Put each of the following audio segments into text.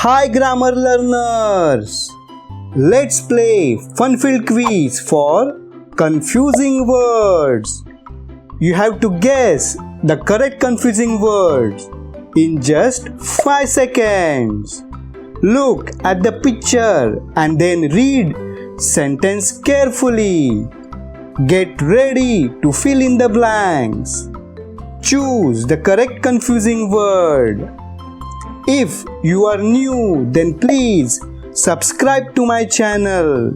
Hi grammar learners! Let's play fun-filled quiz for confusing words. You have to guess the correct confusing words in just 5 seconds. Look at the picture and then read sentence carefully. Get ready to fill in the blanks. Choose the correct confusing word. If you are new, then please subscribe to my channel.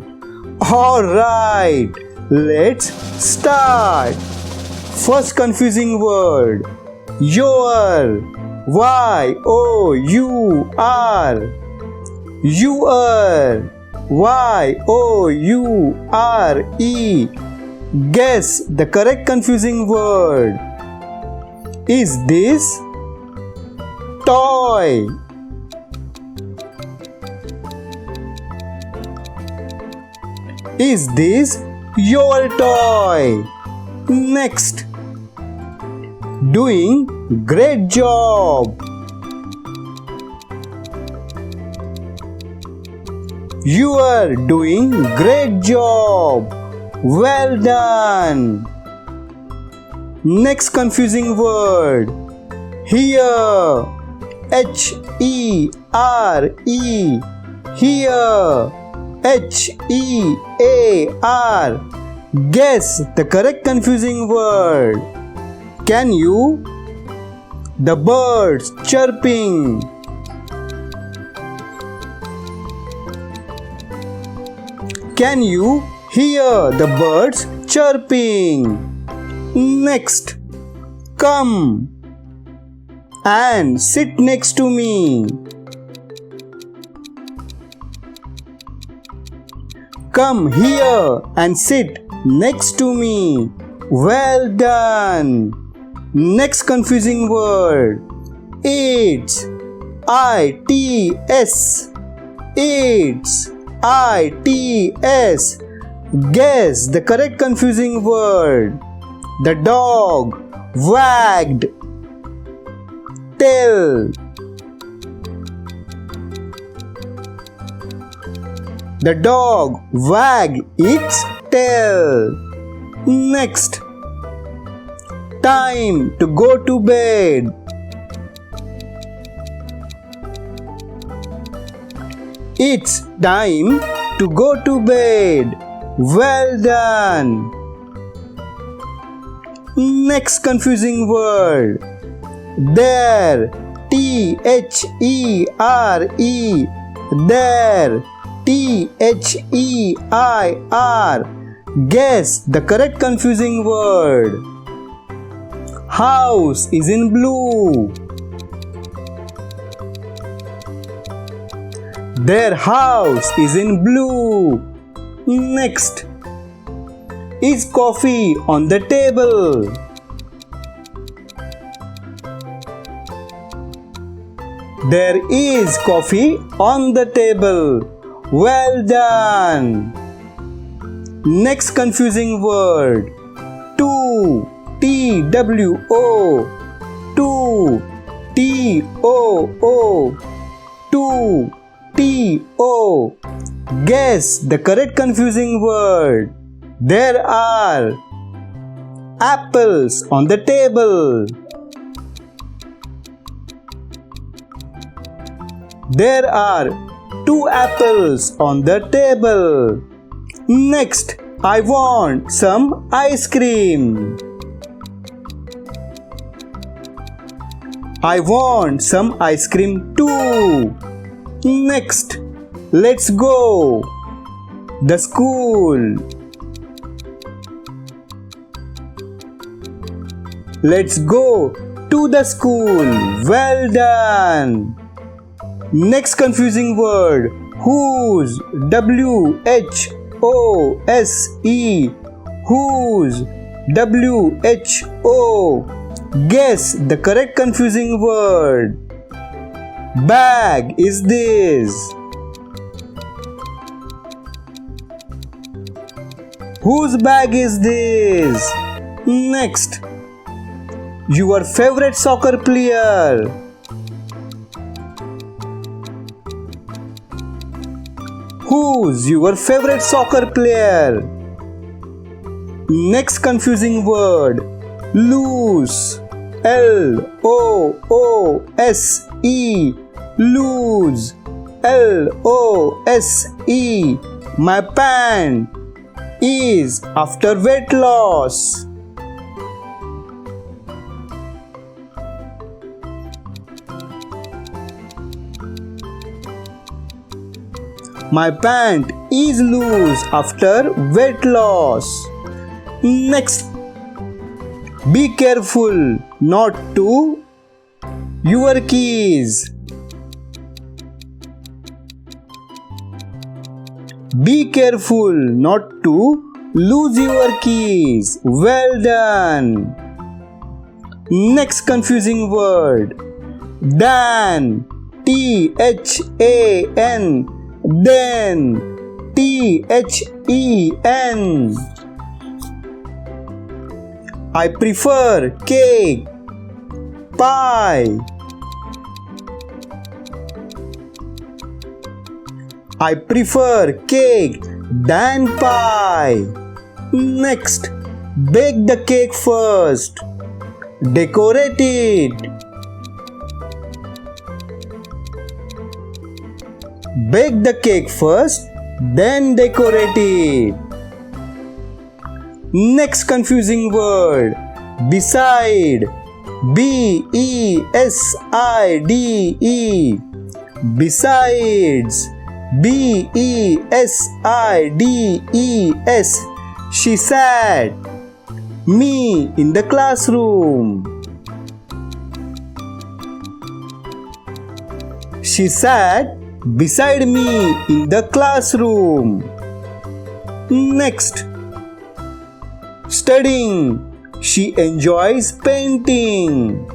Alright, let's start. First confusing word, your. Y-O-U-R. Your. Y-O-U-R-E. Guess the correct confusing word. Is this toy? Is this your toy? Next. Doing great job. You are doing great job. Well done. Next confusing word, here. H-E-R-E. Here. H-E-A-R. Guess the correct confusing word. Can you? The birds chirping. Can you hear the birds chirping? Next, come and sit next to me. Come here and sit next to me. Well done. Next confusing word, it's. I-T-S. It's. I-T-S. Guess the correct confusing word. The dog wagged tail. The dog wagged its tail. Next, time to go to bed. It's time to go to bed. Well done. Next confusing word, there. T-H-E-R-E. There. T-H-E-I-R. Guess the correct confusing word. House is in blue. Their house is in blue. Next, is coffee on the table? There is coffee on the table. Well done. Next confusing word, two. T-W-O. Two. T-O-O. Two. T-O. Guess the correct confusing word. There are apples on the table. There are 2 apples on the table. Next, I want some ice cream. I want some ice cream too. Next, let's go. The school. Let's go to the school. Well done. Next confusing word, whose. W-H-O-S-E. Whose. W-H-O. Guess the correct confusing word. Bag is this. Whose bag is this? Next, your favorite soccer player. Who's your favorite soccer player? Next confusing word. Loose. L-O-O-S-E. Lose. L-O-S-E. My pant is after weight loss. My pant is loose after weight loss. Next, be careful not to your keys. Be careful not to lose your keys. Well done. Next confusing word. Dan. T-H-A-N. Then. T-H-E-N. I prefer cake. Pie. I prefer cake than pie. Next, bake the cake first. Decorate it. Bake the cake first, then decorate it. Next confusing word. Beside. B-E-S-I-D-E. Besides. B-E-S-I-D-E-S. She sat me in the classroom. She sat beside me in the classroom. Next, studying. She enjoys painting.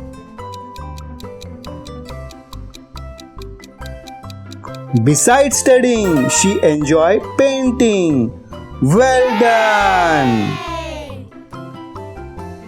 Besides studying, she enjoys painting. Well done!